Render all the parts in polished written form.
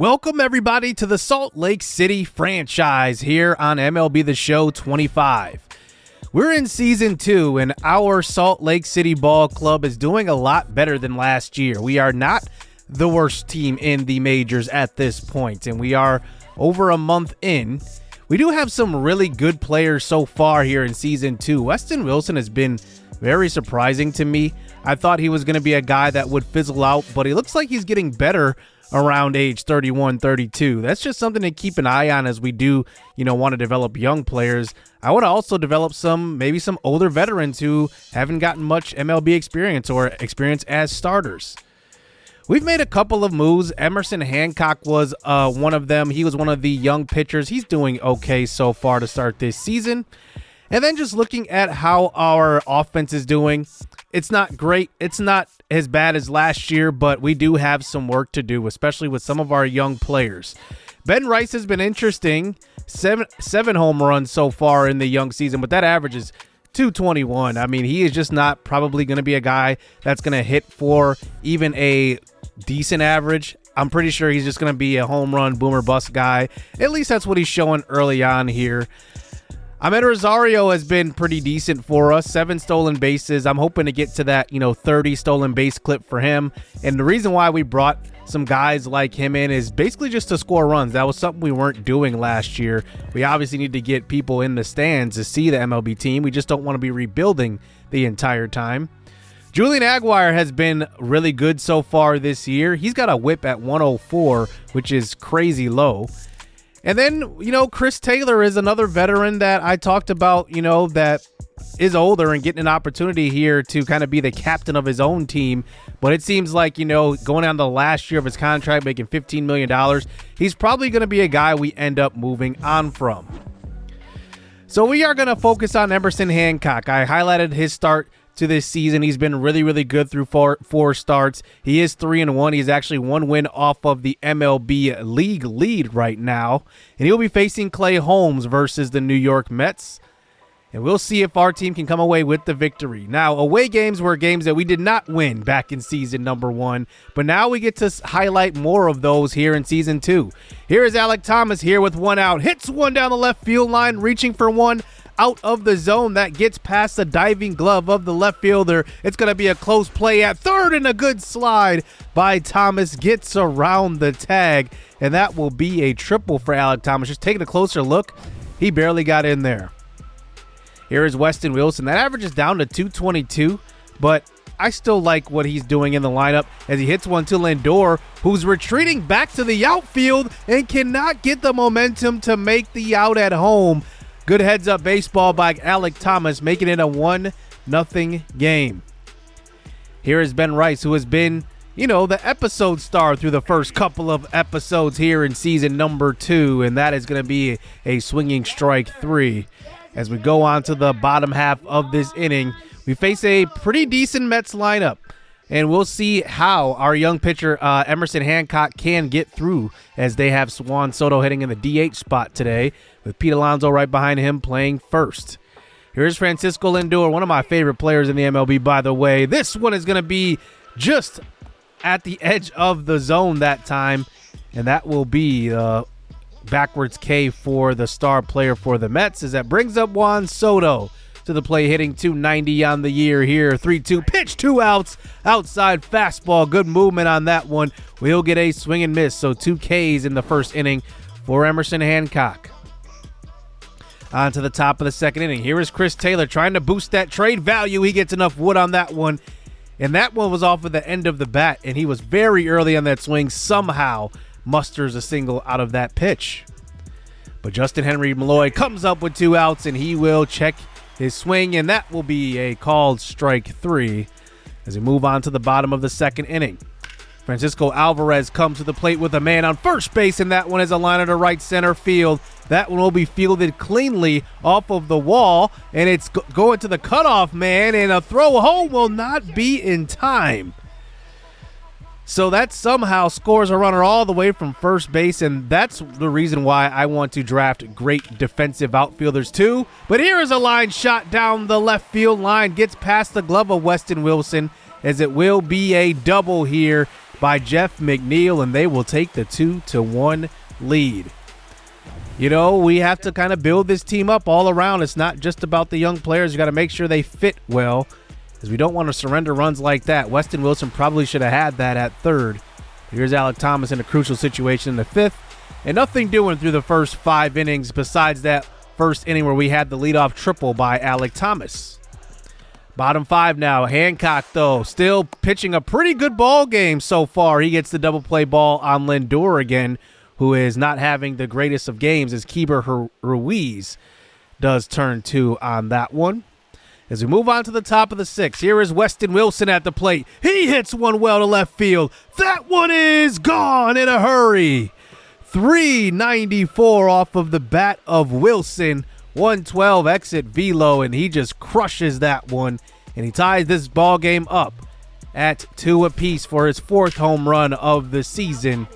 Welcome, everybody, to the Salt Lake City franchise here on MLB The Show 25. We're in Season 2, and our Salt Lake City Ball Club is doing a lot better than last year. We are not the worst team in the majors at this point, and we are over a month in. We do have some really good players so far here in Season 2. Weston Wilson has been very surprising to me. I thought he was going to be a guy that would fizzle out, but he looks like he's getting better around age 31, 32. That's just something to keep an eye on as we do, want to develop young players. I would also develop maybe some older veterans who haven't gotten much MLB experience or experience as starters. We've made a couple of moves. Emerson Hancock was one of them. He was one of the young pitchers. He's doing okay so far to start this season. And then just looking at how our offense is doing, it's not great. It's not as bad as last year, but we do have some work to do, especially with some of our young players. Ben Rice has been interesting. Seven home runs so far in the young season, but that average is 221. I mean, he is just not probably going to be a guy that's going to hit for even a decent average. I'm pretty sure he's just going to be a home run boomer bust guy. At least that's what he's showing early on here. Ahmed Rosario has been pretty decent for us. 7 stolen bases. I'm hoping to get to that, 30 stolen base clip for him. And the reason why we brought some guys like him in is basically just to score runs. That was something we weren't doing last year. We obviously need to get people in the stands to see the MLB team. We just don't want to be rebuilding the entire time. Julian Aguirre has been really good so far this year. He's got a whip at 104, which is crazy low. And then, Chris Taylor is another veteran that I talked about, that is older and getting an opportunity here to kind of be the captain of his own team. But it seems like, going on the last year of his contract, making $15 million, he's probably going to be a guy we end up moving on from. So we are going to focus on Emerson Hancock. I highlighted his start to this season. He's been really, really good through four starts. He is 3-1. He's actually 1 win off of the MLB league lead right now. And he'll be facing Clay Holmes versus the New York Mets. And we'll see if our team can come away with the victory. Now, away games were games that we did not win back in season number 1. But now we get to highlight more of those here in season 2. Here is Alek Thomas here with 1 out. Hits one down the left field line, reaching for one out of the zone. That gets past the diving glove of the left fielder. It's going to be a close play at third, and a good slide by Thomas gets around the tag. And that will be a triple for Alek Thomas. Just taking a closer look, he barely got in there. Here is Weston Wilson. That average is down to 222, but I still like what he's doing in the lineup as he hits one to Lindor, who's retreating back to the outfield and cannot get the momentum to make the out at home. Good heads-up baseball by Alek Thomas, making it a 1-0 game. Here is Ben Rice, who has been, the episode star through the first couple of episodes here in season number 2, and that is going to be a swinging strike 3. As we go on to the bottom half of this inning, we face a pretty decent Mets lineup, and we'll see how our young pitcher Emerson Hancock can get through, as they have Juan Soto hitting in the DH spot today, with Pete Alonso right behind him playing first. Here's Francisco Lindor, one of my favorite players in the MLB, by the way. This one is going to be just at the edge of the zone that time, and that will be backwards K for the star player for the Mets, as that brings up Juan Soto to the plate, hitting 290 on the year here. 3-2 pitch, 2 outs, outside fastball. Good movement on that one. We'll get a swing and miss, so 2 Ks in the first inning for Emerson Hancock. On to the top of the second inning. Here is Chris Taylor trying to boost that trade value. He gets enough wood on that one, and that one was off of the end of the bat, and he was very early on that swing. Somehow musters a single out of that pitch. But Justin Henry Malloy comes up with 2 outs, and he will check his swing, and that will be a called strike 3 as we move on to the bottom of the second inning. Francisco Alvarez comes to the plate with a man on first base, and that one is a liner to right center field. That one will be fielded cleanly off of the wall, and it's going to the cutoff man, and a throw home will not be in time. So that somehow scores a runner all the way from first base, and that's the reason why I want to draft great defensive outfielders too. But here is a line shot down the left field line, gets past the glove of Weston Wilson, as it will be a double here. by Jeff McNeil, and they will take the 2-1 lead. You know, we have to kind of build this team up all around. It's not just about the young players. You got to make sure they fit well, because we don't want to surrender runs like that. Weston Wilson probably should have had that at third. Here's Alec Thomas in a crucial situation in the fifth, and nothing doing through the first 5 innings besides that first inning where we had the leadoff triple by Alec Thomas. Bottom 5 now. Hancock, though, still pitching a pretty good ball game so far. He gets the double play ball on Lindor again, who is not having the greatest of games, as Keeper Ruiz does turn 2 on that one. As we move on to the top of the 6th, here is Weston Wilson at the plate. He hits one well to left field. That one is gone in a hurry. 394 off of the bat of Wilson. 112 exit velo, and he just crushes that one, and he ties this ball game up at 2 apiece for his 4th home run of the season.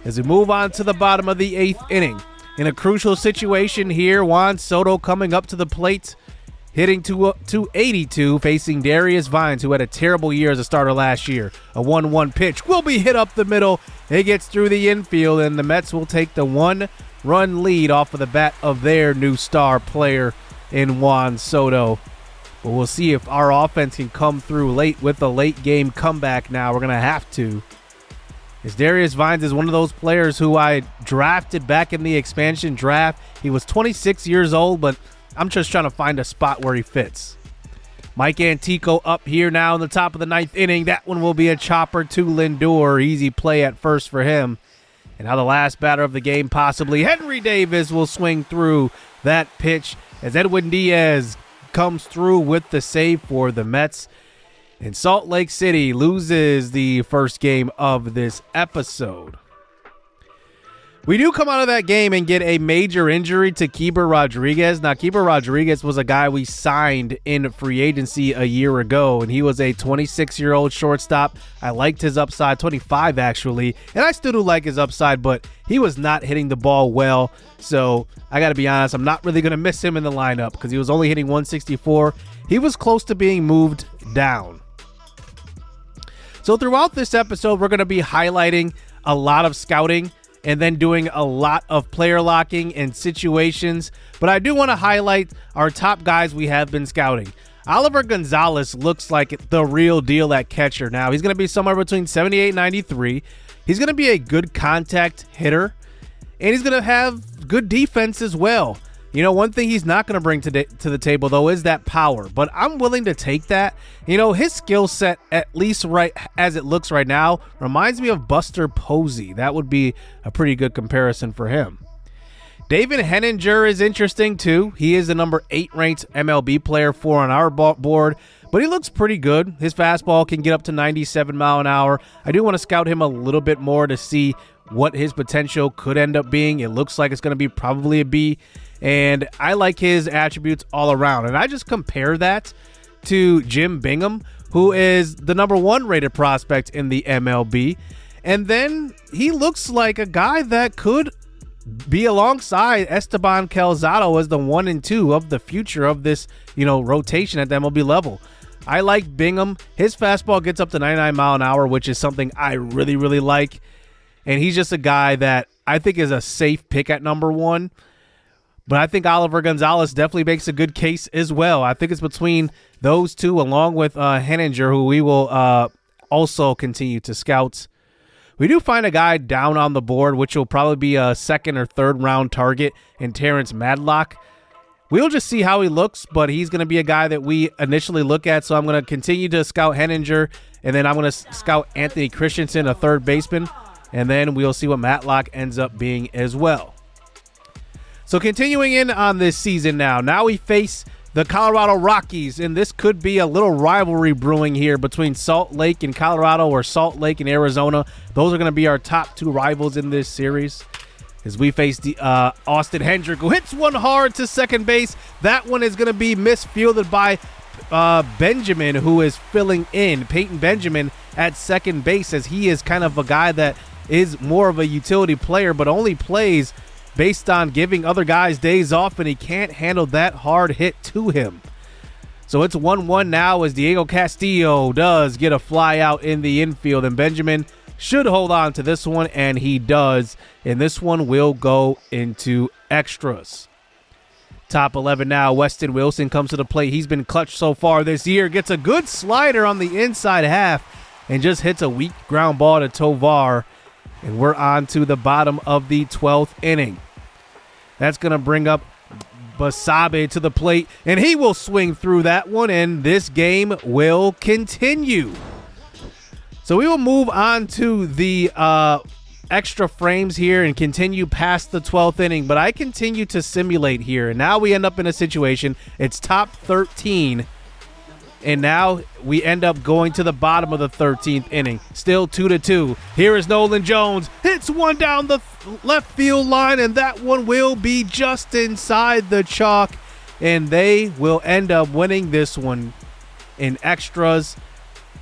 As we move on to the bottom of the 8th inning, in a crucial situation here, Juan Soto coming up to the plate, hitting 282, facing Darius Vines, who had a terrible year as a starter last year. A 1-1 pitch will be hit up the middle. It gets through the infield, and the Mets will take the 1-run lead off of the bat of their new star player in Juan Soto. But we'll see if our offense can come through late with a late game comeback now. We're going to have to. As Darius Vines is one of those players who I drafted back in the expansion draft. He was 26 years old, but I'm just trying to find a spot where he fits. Mike Antico up here now in the top of the 9th inning. That one will be a chopper to Lindor. Easy play at first for him. And now the last batter of the game, possibly Henry Davis, will swing through that pitch as Edwin Diaz comes through with the save for the Mets. And Salt Lake City loses the first game of this episode. We do come out of that game and get a major injury to Keeper Rodriguez. Now, Keeper Rodriguez was a guy we signed in free agency a year ago, and he was a 26-year-old shortstop. I liked his upside, 25 actually, and I still do like his upside, but he was not hitting the ball well. So I got to be honest, I'm not really going to miss him in the lineup because he was only hitting 164. He was close to being moved down. So throughout this episode, we're going to be highlighting a lot of scouting and then doing a lot of player locking and situations. But I do want to highlight our top guys we have been scouting. Oliver Gonzalez looks like the real deal at catcher now. He's going to be somewhere between 78 and 93. He's going to be a good contact hitter, and he's going to have good defense as well. You know, one thing he's not going to bring to the table, though, is that power. But I'm willing to take that. You know, his skill set, at least right as it looks right now, reminds me of Buster Posey. That would be a pretty good comparison for him. David Henninger is interesting, too. He is the number 8 ranked MLB player on our board, but he looks pretty good. His fastball can get up to 97 mile an hour. I do want to scout him a little bit more to see what his potential could end up being. It looks like it's going to be probably a B. And I like his attributes all around. And I just compare that to Jim Bingham, who is the number 1 rated prospect in the MLB. And then he looks like a guy that could be alongside Esteban Calzado as the 1 and 2 of the future of this, rotation at the MLB level. I like Bingham. His fastball gets up to 99 mile an hour, which is something I really, really like. And he's just a guy that I think is a safe pick at number 1. But I think Oliver Gonzalez definitely makes a good case as well. I think it's between those two along with Henninger, who we will also continue to scout. We do find a guy down on the board, which will probably be a 2nd or 3rd round target in Terrence Madlock. We'll just see how he looks, but he's going to be a guy that we initially look at. So I'm going to continue to scout Henninger, and then I'm going to scout Anthony Christensen, a 3rd baseman, and then we'll see what Matlock ends up being as well. So continuing in on this season now we face the Colorado Rockies, and this could be a little rivalry brewing here between Salt Lake and Colorado or Salt Lake and Arizona. Those are going to be our top 2 rivals in this series as we face the Austin Hendrick, who hits one hard to second base. That one is going to be misfielded by Benjamin, who is filling in, Peyton Benjamin at second base, as he is kind of a guy that is more of a utility player but only plays based on giving other guys days off, and he can't handle that hard hit to him. So it's 1-1 now as Diego Castillo does get a fly out in the infield, and Benjamin should hold on to this one, and he does. And this one will go into extras. Top 11 now, Weston Wilson comes to the plate. He's been clutch so far this year. Gets a good slider on the inside half and just hits a weak ground ball to Tovar. And we're on to the bottom of the 12th inning. That's going to bring up Basabe to the plate, and he will swing through that one, and this game will continue. So we will move on to the extra frames here and continue past the 12th inning, but I continue to simulate here, and now we end up in a situation. It's top 13, and now we end up going to the bottom of the 13th inning. Still 2-2. Here is Nolan Jones. Hits one down the left field line, and that one will be just inside the chalk, and they will end up winning this one in extras.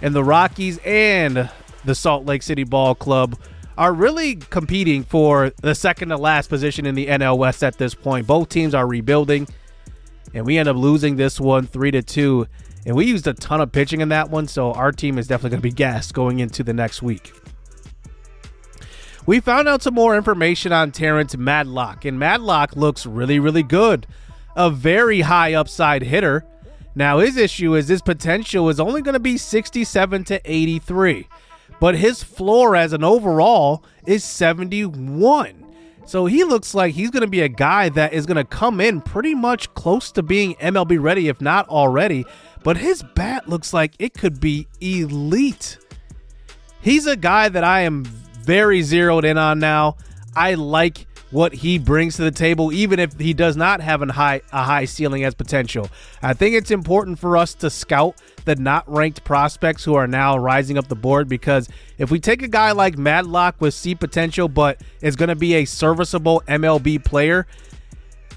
And the Rockies and the Salt Lake City Ball Club are really competing for the second to last position in the NL West at this point. Both teams are rebuilding, and we end up losing this one 3-2. And we used a ton of pitching in that one, so our team is definitely going to be gassed going into the next week. We found out some more information on Terrence Madlock, and Madlock looks really, really good. A very high upside hitter. Now, his issue is his potential is only going to be 67 to 83, but his floor as an overall is 71. So he looks like he's going to be a guy that is going to come in pretty much close to being MLB ready, if not already. But his bat looks like it could be elite. He's a guy that I am very zeroed in on now. I like what he brings to the table, even if he does not have a high ceiling as potential. I think it's important for us to scout the not ranked prospects who are now rising up the board, because if we take a guy like Madlock with C potential but is going to be a serviceable MLB player,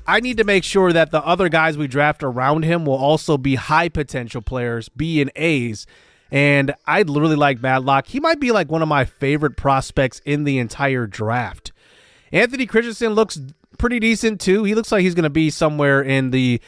I need to make sure that the other guys we draft around him will also be high potential players, B and A's. And I'd really like Madlock. He might be like one of my favorite prospects in the entire draft. Anthony Christensen looks pretty decent too. He looks like he's going to be somewhere in the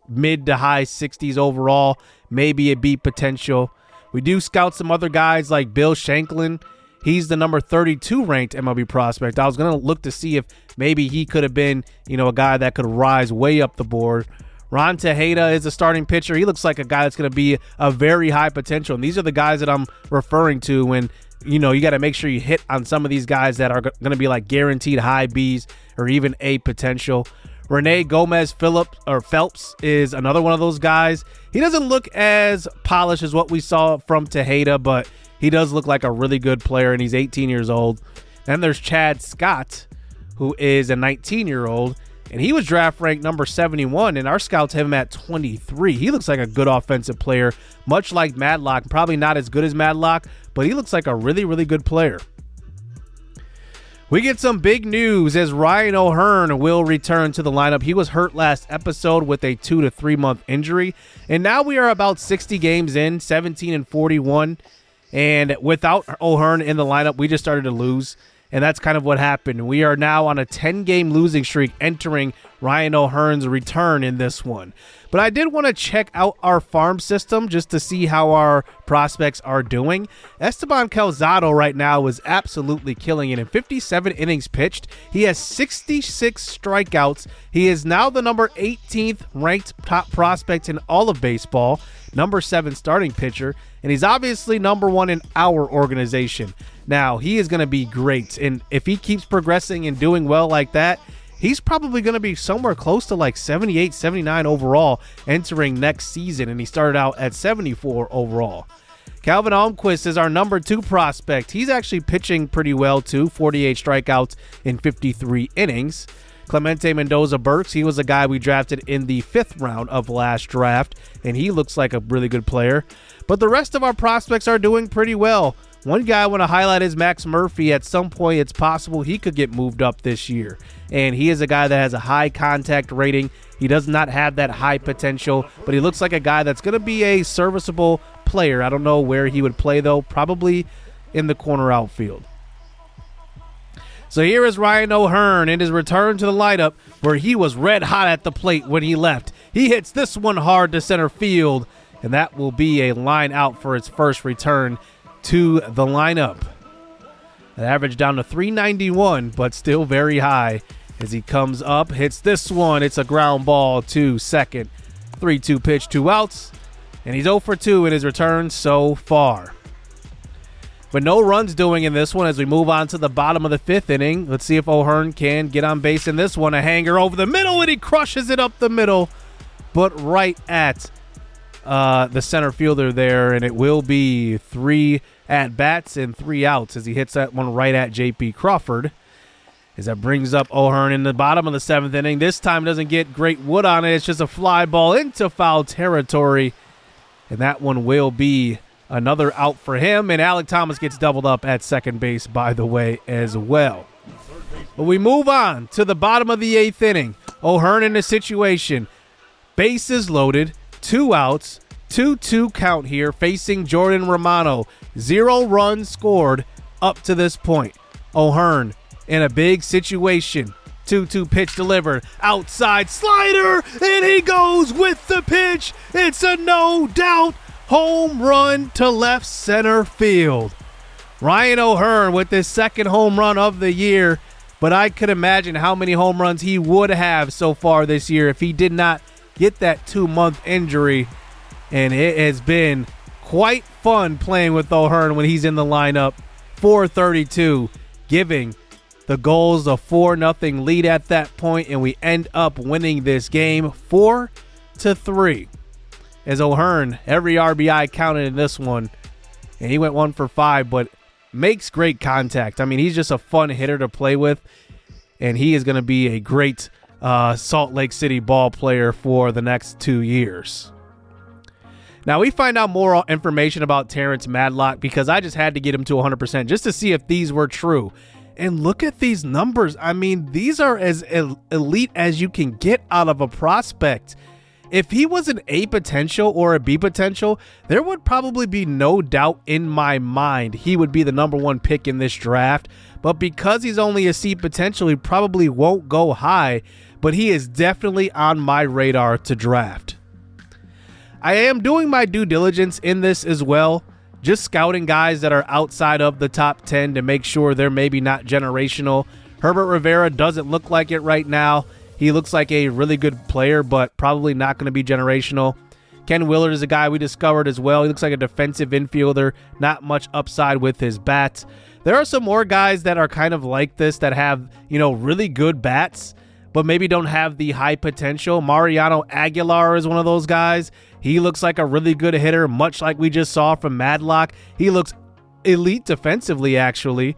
mid to high 60s overall, maybe a B potential. We do scout some other guys like Bill Shanklin. He's the number 32 ranked MLB prospect. I was going to look to see if maybe he could have been, a guy that could rise way up the board. Ron Tejeda is a starting pitcher. He looks like a guy that's going to be a very high potential. And these are the guys that I'm referring to when, you got to make sure you hit on some of these guys that are going to be like guaranteed high Bs or even A potential. Rene Gomez Phelps is another one of those guys. He doesn't look as polished as what we saw from Tejeda, but he does look like a really good player, and he's 18 years old. Then there's Chad Scott, who is a 19-year-old, and he was draft ranked number 71, and our scouts have him at 23. He looks like a good offensive player, much like Madlock. Probably not as good as Madlock, but he looks like a really, really good player. We get some big news as Ryan O'Hearn will return to the lineup. He was hurt last episode with a 2 to 3 month injury, and now we are about 60 games in, 17-41, and without O'Hearn in the lineup, we just started to lose. And that's kind of what happened. We are now on a 10-game losing streak entering Ryan O'Hearn's return in this one. But I did want to check out our farm system just to see how our prospects are doing. Esteban Calzado right now is absolutely killing it. In 57 innings pitched, he has 66 strikeouts. He is now the number 18th ranked top prospect in all of baseball, number 7 starting pitcher, and he's obviously number 1 in our organization. Now, he is going to be great, and if he keeps progressing and doing well like that, he's probably going to be somewhere close to like 78, 79 overall entering next season, and he started out at 74 overall. Calvin Almquist is our number 2 prospect. He's actually pitching pretty well too, 48 strikeouts in 53 innings. Clemente Mendoza-Burks, he was a guy we drafted in the 5th round of last draft, and he looks like a really good player. But the rest of our prospects are doing pretty well. One guy I want to highlight is Max Murphy. At some point, it's possible he could get moved up this year. And he is a guy that has a high contact rating. He does not have that high potential, but he looks like a guy that's going to be a serviceable player. I don't know where he would play, though. Probably in the corner outfield. So here is Ryan O'Hearn in his return to the lineup, where he was red hot at the plate when he left. He hits this one hard to center field, and that will be a line out for his first return to the lineup. An average down to 391, but still very high as he comes up, hits this one. It's a ground ball to second. 3-2 pitch, 2 outs, and he's 0 for 2 in his return so far. But no runs doing in this one as we move on to the bottom of the 5th inning. Let's see if Hearn can get on base in this one. A hanger over the middle, and he crushes it up the middle, but right at the center fielder there, and it will be 3 at-bats and 3 outs as he hits that one right at J.P. Crawford. As that brings up Hearn in the bottom of the 7th inning. This time doesn't get great wood on it. It's just a fly ball into foul territory, and that one will be another out for him, and Alec Thomas gets doubled up at second base, by the way, as well. But we move on to the bottom of the 8th inning. Hearn in a situation. Bases loaded, 2 outs, 2-2 count here, facing Jordan Romano. 0 runs scored up to this point. Hearn in a big situation. 2-2 pitch delivered. Outside slider, and he goes with the pitch. It's a no-doubt home run to left center field. Ryan Hearn with his 2nd home run of the year, but I could imagine how many home runs he would have so far this year if he did not get that 2-month injury. And it has been quite fun playing with Hearn when he's in the lineup. 432, giving the Gulls a 4-0 lead at that point, and we end up winning this game 4-3. As Hearn, every RBI counted in this one, and he went 1 for 5, but makes great contact. I mean, he's just a fun hitter to play with, and he is going to be a great Salt Lake City ball player for the next 2 years. Now, we find out more information about Terrence Madlock because I just had to get him to 100% just to see if these were true. And look at these numbers. I mean, these are as elite as you can get out of a prospect. If he was an A potential or a B potential, there would probably be no doubt in my mind he would be the number 1 pick in this draft. But because he's only a C potential, he probably won't go high, but he is definitely on my radar to draft. I am doing my due diligence in this as well, just scouting guys that are outside of the top 10 to make sure they're maybe not generational. Herbert Rivera doesn't look like it right now. He looks like a really good player, but probably not going to be generational. Ken Willard is a guy we discovered as well. He looks like a defensive infielder, not much upside with his bat. There are some more guys that are kind of like this that have, really good bats, but maybe don't have the high potential. Mariano Aguilar is one of those guys. He looks like a really good hitter, much like we just saw from Madlock. He looks elite defensively, actually,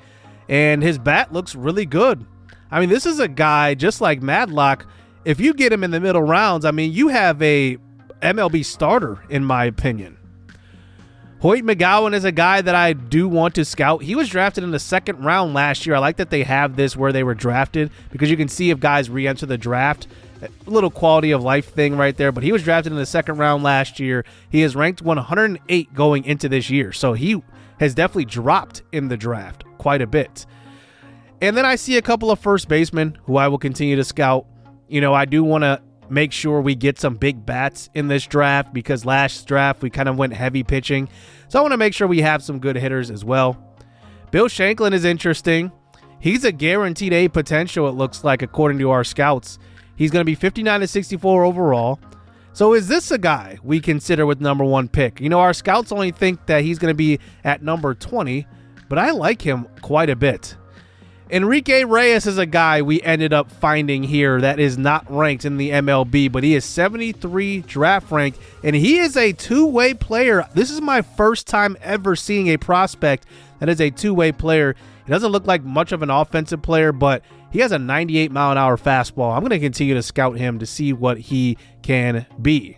and his bat looks really good. I mean, this is a guy just like Madlock. If you get him in the middle rounds, I mean, you have a MLB starter, in my opinion. Hoyt McGowan is a guy that I do want to scout. He was drafted in the 2nd round last year. I like that they have this where they were drafted because you can see if guys re-enter the draft. A little quality of life thing right there, but he was drafted in the 2nd round last year. He is ranked 108 going into this year, so he has definitely dropped in the draft quite a bit. And then I see a couple of first basemen who I will continue to scout. I do want to make sure we get some big bats in this draft because last draft we kind of went heavy pitching. So I want to make sure we have some good hitters as well. Bill Shanklin is interesting. He's a guaranteed A potential, it looks like, according to our scouts. He's going to be 59-64 overall. So is this a guy we consider with number 1 pick? Our scouts only think that he's going to be at number 20, but I like him quite a bit. Enrique Reyes is a guy we ended up finding here that is not ranked in the MLB, but he is 73 draft ranked, and he is a two-way player. This is my first time ever seeing a prospect that is a two-way player. He doesn't look like much of an offensive player, but he has a 98-mile-an-hour fastball. I'm going to continue to scout him to see what he can be.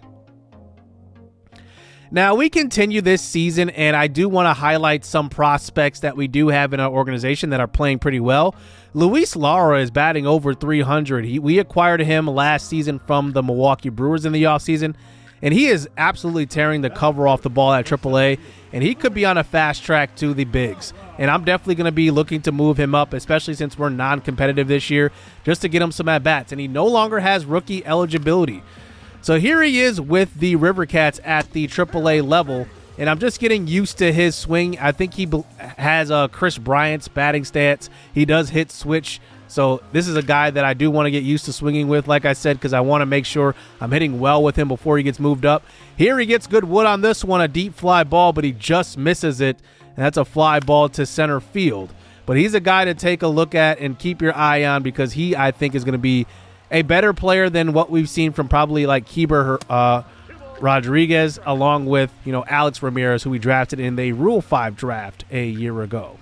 Now, we continue this season, and I do want to highlight some prospects that we do have in our organization that are playing pretty well. Luis Lara is batting over 300. We acquired him last season from the Milwaukee Brewers in the offseason, and he is absolutely tearing the cover off the ball at AAA, and he could be on a fast track to the bigs. And I'm definitely going to be looking to move him up, especially since we're non-competitive this year, just to get him some at-bats. And he no longer has rookie eligibility. So here he is with the River Cats at the AAA level, and I'm just getting used to his swing. I think he has Chris Bryant's batting stats. He does hit switch. So this is a guy that I do want to get used to swinging with, like I said, because I want to make sure I'm hitting well with him before he gets moved up. Here he gets good wood on this one, a deep fly ball, but he just misses it, and that's a fly ball to center field. But he's a guy to take a look at and keep your eye on, because he, I think, is going to be a better player than what we've seen from probably like Keeper Rodriguez, along with, Alex Ramirez, who we drafted in the Rule 5 draft a year ago.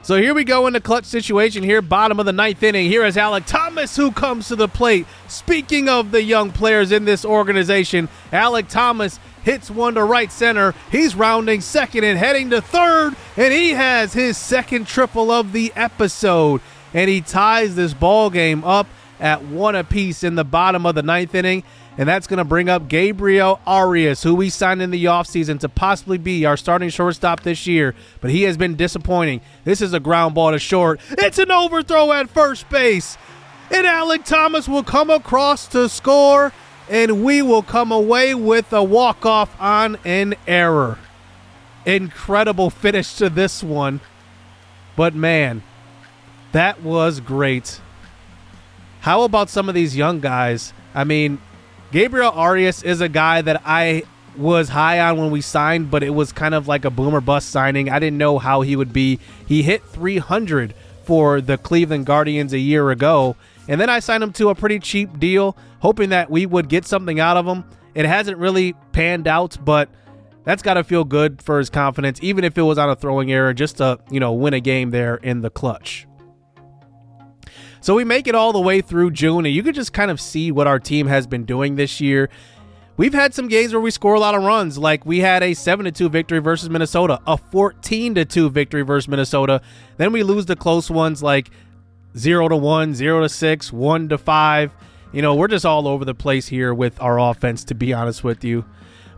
So here we go in the clutch situation here, bottom of the ninth inning. Here is Alek Thomas, who comes to the plate. Speaking of the young players in this organization, Alek Thomas hits one to right center. He's rounding second and heading to third, and he has his second triple of the episode. And he ties this ball game up at 1 apiece in the bottom of the ninth inning. And that's going to bring up Gabriel Arias, who we signed in the offseason to possibly be our starting shortstop this year. But he has been disappointing. This is a ground ball to short. It's an overthrow at first base. And Alek Thomas will come across to score. And we will come away with a walk-off on an error. Incredible finish to this one. But man, that was great. How about some of these young guys? I mean, Gabriel Arias is a guy that I was high on when we signed, but it was kind of like a boomer bust signing. I didn't know how he would be. He hit 300 for the Cleveland Guardians a year ago, and then I signed him to a pretty cheap deal, hoping that we would get something out of him. It hasn't really panned out, but that's got to feel good for his confidence, even if it was on a throwing error, just to, win a game there in the clutch. So we make it all the way through June, and you could just kind of see what our team has been doing this year. We've had some games where we score a lot of runs, like we had a 7-2 victory versus Minnesota, a 14-2 victory versus Minnesota. Then we lose the close ones like 0-1, 0-6, 1-5. We're just all over the place here with our offense, to be honest with you.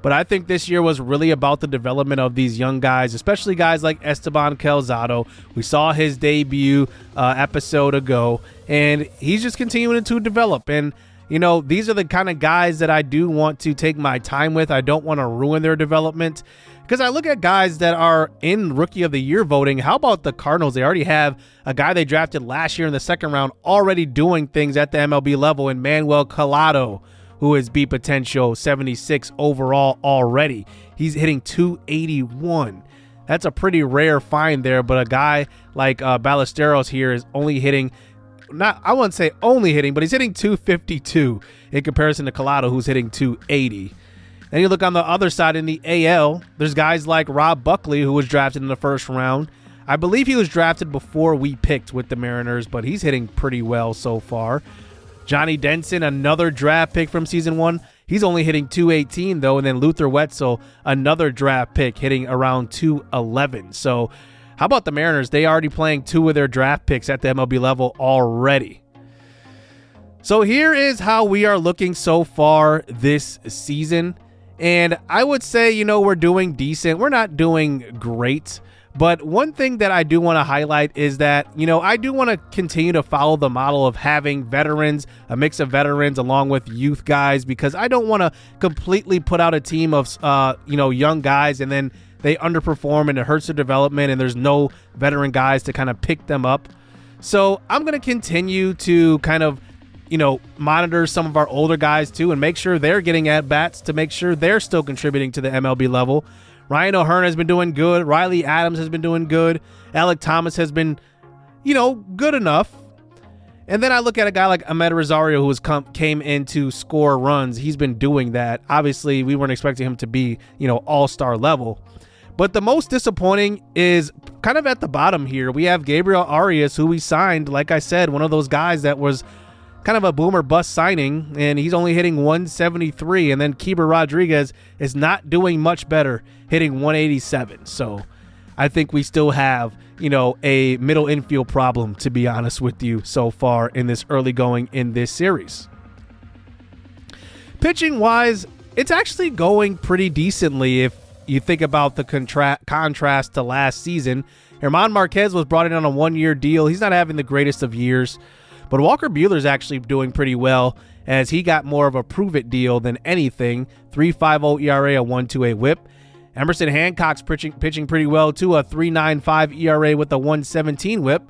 But I think this year was really about the development of these young guys, especially guys like Esteban Calzado. We saw his debut episode ago, and he's just continuing to develop. And, these are the kind of guys that I do want to take my time with. I don't want to ruin their development, because I look at guys that are in Rookie of the Year voting. How about the Cardinals? They already have a guy they drafted last year in the second round already doing things at the MLB level in Manuel Collado, who is B potential 76 overall already. He's hitting 281. That's a pretty rare find there, but a guy like Ballesteros here is only hitting, I wouldn't say only hitting, but he's hitting 252 in comparison to Collado, who's hitting 280. Then you look on the other side in the AL, there's guys like Rob Buckley, who was drafted in the first round. I believe he was drafted before we picked with the Mariners, but he's hitting pretty well so far. Johnny Denson, another draft pick from season 1. He's only hitting 218, though. And then Luther Wetzel, another draft pick, hitting around 211. So how about the Mariners? They already playing 2 of their draft picks at the MLB level already. So here is how we are looking so far this season. And I would say, we're doing decent. We're not doing great. But one thing that I do want to highlight is that, I do want to continue to follow the model of having veterans, a mix of veterans along with youth guys, because I don't want to completely put out a team of, young guys and then they underperform and it hurts their development and there's no veteran guys to kind of pick them up. So I'm going to continue to kind of, monitor some of our older guys too and make sure they're getting at bats to make sure they're still contributing to the MLB level. Ryan O'Hearn has been doing good. Riley Adams has been doing good. Alek Thomas has been, good enough. And then I look at a guy like Ahmed Rosario, who came in to score runs. He's been doing that. Obviously, we weren't expecting him to be, all-star level. But the most disappointing is kind of at the bottom here. We have Gabriel Arias, who we signed, like I said, one of those guys that was kind of a boomer bust signing, and he's only hitting 173. And then Keeper Rodriguez is not doing much better, hitting 187. So I think we still have, a middle infield problem, to be honest with you, so far in this early going in this series. Pitching wise, it's actually going pretty decently if you think about the contrast to last season. German Marquez was brought in on a 1-year deal. He's not having the greatest of years. But Walker Buehler's actually doing pretty well. as he got more of a prove-it deal than anything. 3.50 ERA, a 1.28 whip. Emerson Hancock's pitching pretty well, too, a 3.95 ERA with a 1.17 whip.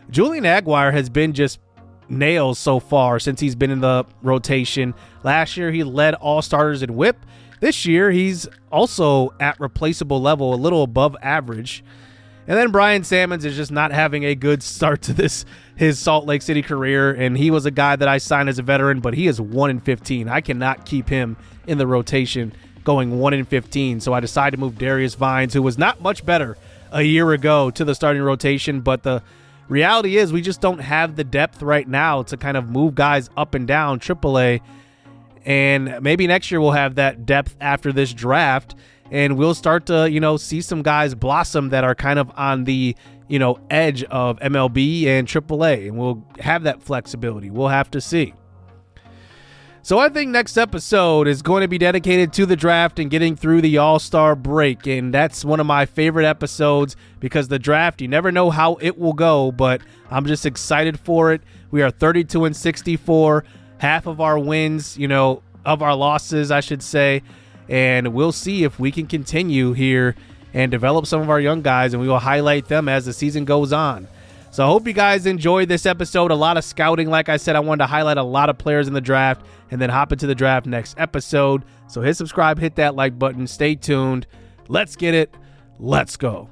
Julian Aguirre has been just nails so far since he's been in the rotation. Last year, he led all starters in whip. This year, he's also at replaceable level, a little above average. And then Brian Sammons is just not having a good start to his Salt Lake City career, and he was a guy that I signed as a veteran, but he is 1-15. I cannot keep him in the rotation going 1-15, so I decided to move Darius Vines, who was not much better a year ago, to the starting rotation. But the reality is we just don't have the depth right now to kind of move guys up and down AAA, and maybe next year we'll have that depth after this draft, and we'll start to, see some guys blossom that are kind of on the, edge of MLB and AAA, and we'll have that flexibility. We'll have to see. So I think next episode is going to be dedicated to the draft and getting through the All-Star break, and that's one of my favorite episodes because the draft, you never know how it will go, but I'm just excited for it. We are 32-64, half of our wins, of our losses, I should say, and we'll see if we can continue here and develop some of our young guys, and we will highlight them as the season goes on. So I hope you guys enjoyed this episode. A lot of scouting. Like I said, I wanted to highlight a lot of players in the draft and then hop into the draft next episode. So hit subscribe, hit that like button. Stay tuned. Let's get it. Let's go.